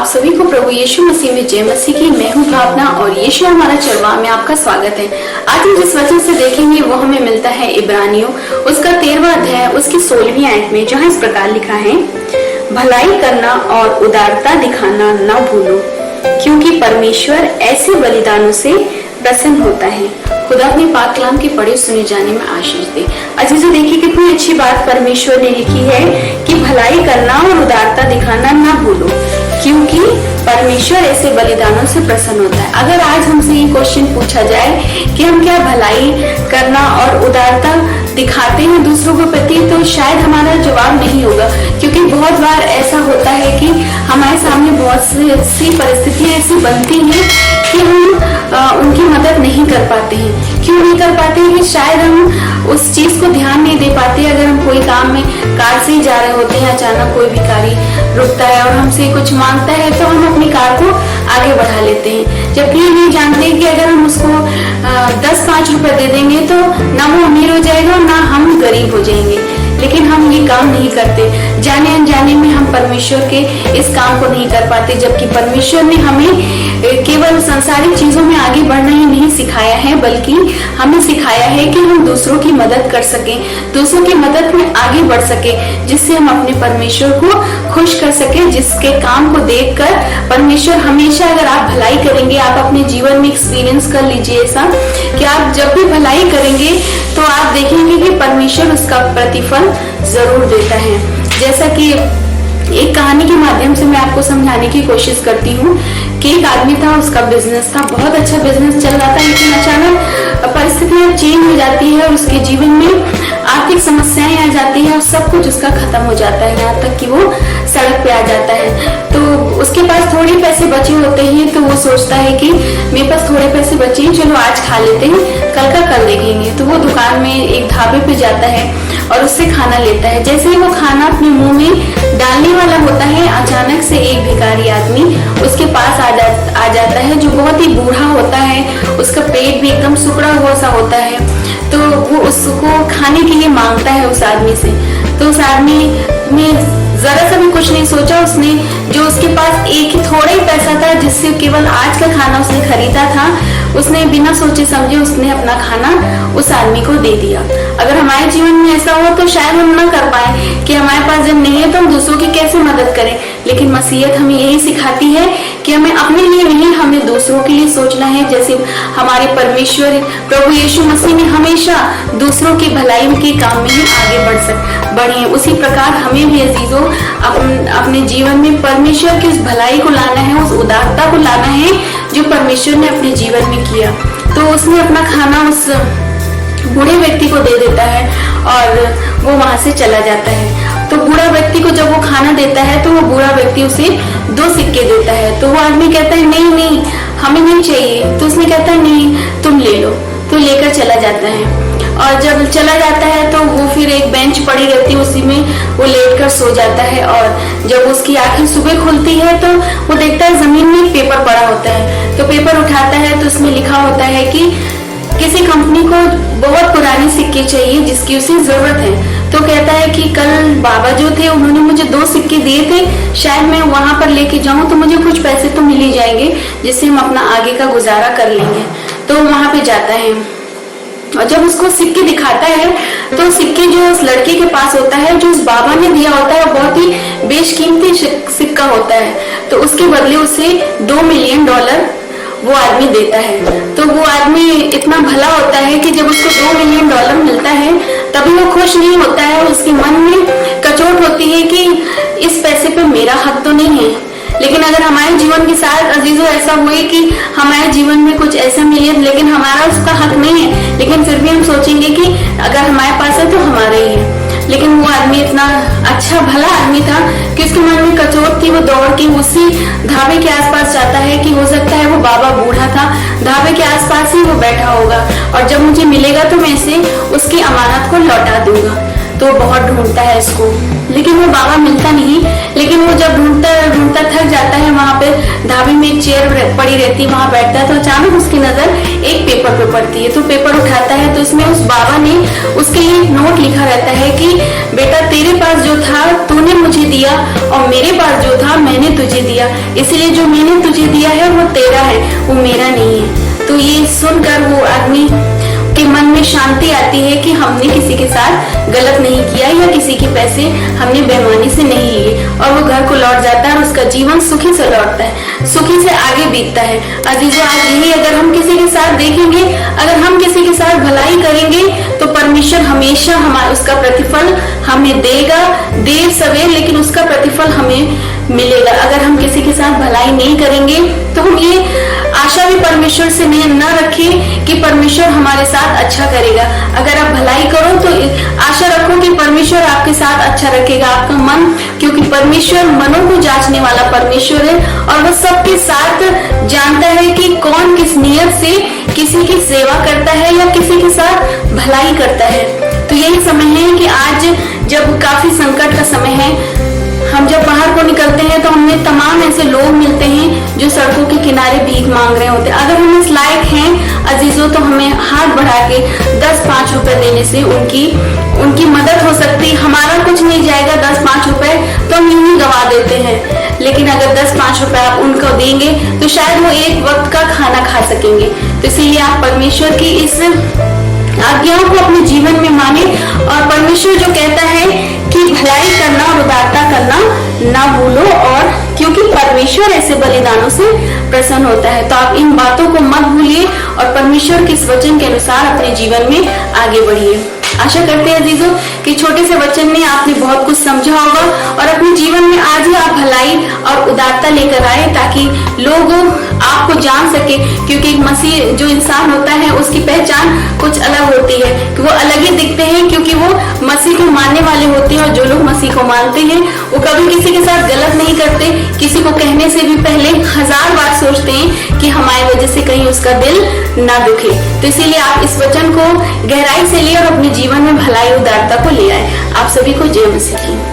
सभी को प्रभु यीशु मसीह में जय मसीह की। मैं हूं भावना और यीशु हमारा चरवाह में आपका स्वागत है। आज हम जिस वचन से देखेंगे वो हमें मिलता है इब्रानियों उसका 13वां अध्याय उसकी 16वीं आयत में, जहां इस प्रकार लिखा है, भलाई करना और उदारता दिखाना न भूलो, क्योंकि परमेश्वर ऐसे बलिदानों से प्रसन्न होता है। खुदा अपने पाक कलाम के पढ़े सुने जाने में आशीष दे। अजीजों, देखिए कितनी अच्छी बात परमेश्वर ने लिखी है कि भलाई करना और उदारता दिखाना ना भूलो, क्योंकि परमेश्वर ऐसे बलिदानों से प्रसन्न होता है। अगर आज हमसे ये क्वेश्चन पूछा जाए कि हम क्या भलाई करना और उदारता दिखाते हैं दूसरों के प्रति, तो शायद हमारा जवाब नहीं होगा, क्योंकि बहुत बार ऐसा होता है कि हमारे सामने बहुत सी परिस्थितियां ऐसी बनती हैं कि हम उनकी मदद नहीं कर पाते हैं। क्यों नहीं कर पाते हैं? कि शायद हम उस चीज को ध्यान नहीं दे पाते। अगर हम कोई काम में कार से ही जा रहे होते हैं, अचानक कोई भिखारी रुकता है और हमसे कुछ मांगता है, तो हम अपनी कार को आगे बढ़ा लेते हैं, जबकि ये नहीं जानते कि अगर हम उसको 10-5 रुपए दे देंगे तो ना वो अमीर हो जाएगा और ना हम गरीब हो जाएंगे। लेकिन हम ये काम नहीं करते, जाने अनजाने में हम परमेश्वर के इस काम को नहीं कर पाते, जबकि परमेश्वर ने हमें केवल सांसारिक चीजों में आगे बढ़ना ही नहीं सिखाया है, बल्कि हमें सिखाया है कि हम दूसरों की मदद कर सकें, दूसरों की मदद में आगे बढ़ सके, जिससे हम अपने परमेश्वर को खुश कर सके, जिसके काम को देखकर परमेश्वर हमेशा, अगर आप भलाई करेंगे, आप अपने जीवन में एक्सपीरियंस कर लीजिए ऐसा कि आप जब भी भलाई करेंगे तो आप देखेंगे कि परमेश्वर उसका प्रतिफल जरूर देता है। जैसा कि एक कहानी के माध्यम से मैं आपको समझाने की कोशिश करती हूँ कि एक आदमी था, उसका बिजनेस था, बहुत अच्छा बिजनेस चल रहा था, लेकिन अचानक परिस्थितियां चेंज हो जाती है और उसके जीवन में आर्थिक समस्याएं आ जाती है और सब कुछ उसका खत्म हो जाता है, यहाँ तक कि वो सड़क पे आ जाता है। तो उसके पास थोड़े पैसे बचे होते हैं, तो वो सोचता है कि मेरे पास थोड़े पैसे बचे हैं, चलो आज खा लेते हैं, कल का कल देखेंगे। तो वो दुकान में एक ढाबे पे जाता है और उससे खाना लेता है। जैसे ही वो खाना अपने मुंह में डालने वाला होता है, अचानक से एक भिखारी आदमी उसके पास आ जाता है, जो बहुत ही बूढ़ा होता है, उसका पेट भी एकदम सुकड़ा हुआ सा होता है। तो वो उसको खाने के लिए मांगता है उस आदमी से। तो उस आदमी ने जरा सा भी कुछ नहीं सोचा, उसने जो उसके पास एक ही थोड़ा ही पैसा था, जिससे केवल आज का खाना उसने खरीदा था, उसने बिना सोचे समझे उसने अपना खाना उस आदमी को दे दिया। अगर हमारे जीवन में ऐसा हो तो शायद हम ना कर पाए कि हमारे पास जब नहीं है तो हम दूसरों की कैसे मदद करें, लेकिन मसीहत हमें यही सिखाती है कि हमें अपने लिए नहीं, हमें दूसरों के लिए सोचना है। जैसे हमारे परमेश्वर प्रभु यीशु मसीह ने हमेशा दूसरों की भलाई के काम में ही आगे बढ़े, उसी प्रकार हमें भी अजीजों अपने जीवन में परमेश्वर की उस भलाई को लाना है, उस उदारता को लाना है जो परमेश्वर ने अपने जीवन में किया। तो उसने अपना खाना उस बूढ़े व्यक्ति को दे देता है और वो वहां से चला जाता है। तो बूढ़ा व्यक्ति को जब वो खाना देता है तो वो बूढ़ा व्यक्ति उसे 2 सिक्के देता है। तो वो आदमी कहता है नहीं नहीं, हमें नहीं चाहिए। तो उसने कहता है नहीं, तुम ले लो। तो लेकर चला जाता है और जब चला जाता है तो वो फिर एक बेंच पड़ी रहती है, उसी में वो लेटकर सो जाता है। और जब उसकी आंखें सुबह खुलती है तो वो देखता है जमीन में एक पेपर पड़ा होता है। तो पेपर उठाता है तो उसमें लिखा होता है कि किसी कंपनी को बहुत पुराने सिक्के चाहिए जिसकी उसे जरूरत है। तो कहता है कि कल बाबा जो थे उन्होंने मुझे 2 सिक्के दिए थे, शायद मैं वहां पर लेके जाऊं तो मुझे कुछ पैसे तो मिल ही जाएंगे, जिससे हम अपना आगे का गुजारा कर लेंगे। तो वहां पे जाता है और जब उसको सिक्के दिखाता है तो सिक्के जो उस लड़के के पास होता है, जो उस बाबा ने दिया होता है, बहुत ही बेशकीमती सिक्का होता है। तो उसके बदले उसे $2 मिलियन वो आदमी देता है। तो वो आदमी इतना भला होता है कि जब उसको $2 मिलियन मिलता है तभी वो खुश नहीं होता है, उसके मन में कचोट होती है कि इस पैसे पे मेरा हक तो नहीं है। लेकिन अगर हमारे जीवन के साथ अजीजों ऐसा हुए कि हमारे जीवन में कुछ ऐसा मिले लेकिन हमारा उसका हक नहीं है, लेकिन फिर भी हम सोचेंगे कि अगर हमारे पास है तो हमारा ही है। लेकिन वो आदमी इतना अच्छा भला आदमी था कि उसके मन में कचोट थी। वो दौड़ के उसी ढाबे के आसपास जाता है कि हो सकता है वो बाबा बूढ़ा था, ढाबे के आसपास ही वो बैठा होगा और जब मुझे मिलेगा तो मैं इसे उसकी अमानत को लौटा दूंगा। तो बहुत ढूंढता है इसको, लेकिन वो बाबा मिलता नहीं। लेकिन वो जब ढूंढता ढूंढता थक जाता है, वहां पे ढाबे में एक चेयर पड़ी रहती है, वहां बैठता है। तो अचानक उसकी नजर एक पेपर पे पड़ती है। तो पेपर उठाता है तो उसमें उस बाबा ने उसके लिए एक नोट लिखा रहता है कि बेटा तेरे पास जो था तूने मुझे दिया और मेरे पास जो था मैंने तुझे दिया, इसलिए जो मैंने तुझे दिया है वो तेरा है, वो मेरा नहीं है। तो ये सुनकर वो आदमी के मन में शांति आती है कि हमने किसी के साथ गलत नहीं किया या किसी के पैसे हमने बेईमानी से नहीं लिए, और वो घर को लौट जाता है और उसका जीवन सुखी से लौटता है, सुखी से आगे बीतता है। अजीजों, आज यही अगर हम किसी के साथ देखेंगे, अगर हम किसी के साथ भलाई करेंगे तो परमेश्वर हमेशा हमारा उसका प्रतिफल हमें देगा, देर सवेर लेकिन उसका प्रतिफल हमें मिलेगा। अगर हम किसी के साथ भलाई नहीं करेंगे तो हम ये आशा भी परमेश्वर से न रखें कि परमेश्वर हमारे साथ अच्छा करेगा। अगर आप भलाई करो तो आशा रखो कि परमेश्वर आपके साथ अच्छा रखेगा आपका मन, क्योंकि परमेश्वर मनों को जांचने वाला परमेश्वर है और वो सबके साथ जानता है कि कौन किस नियत से किसी की सेवा करता है या किसी के साथ भलाई करता है। तो यही समय है कि आज जब काफी संकट का समय है, हम जब बाहर को निकलते हैं तो हमें तमाम ऐसे लोग मिलते हैं जो सड़कों के किनारे भीख मांग रहे होते हैं। अगर हम इस लायक हैं अजीजों तो हमें हाथ बढ़ा के 10-5 रुपए देने से उनकी मदद हो सकती है। हमारा कुछ नहीं जाएगा, 10-5 रुपए तो हम यूं ही गवा देते हैं, लेकिन अगर 10-5 रुपए आप उनको देंगे तो शायद वो एक वक्त का खाना खा सकेंगे। तो इसीलिए आप परमेश्वर की इस आज्ञाओं को अपने जीवन में माने, और परमेश्वर जो कहता है कि भलाई करना और उदारता करना ना भूलो, और क्योंकि परमेश्वर ऐसे बलिदानों से प्रसन्न होता है। तो आप इन बातों को मत भूलिए और परमेश्वर के इस वचन के अनुसार अपने जीवन में आगे बढ़िए। आशा करते हैं अजीजों कि छोटे से वचन में आपने बहुत कुछ समझा होगा और अपने जीवन में आज ही आप भलाई और उदारता लेकर आए ताकि लोग आपको जान सके, क्योंकि एक मसीह जो इंसान होता है उसकी पहचान कुछ अलग होती है कि वो अलग ही दिखते हैं, क्योंकि वो मसीह को मानने वाले होते हैं। और जो लोग मसीह को मानते हैं वो कभी किसी के साथ गलत नहीं करते, किसी को कहने से भी पहले 1000 बार सोचते हैं कि हमारी वजह से कहीं उसका दिल ना दुखे। तो इसीलिए आप इस वचन को गहराई से लिए और अपने जीवन में भलाई उदारता को ले आए। आप सभी को जय मसीह की।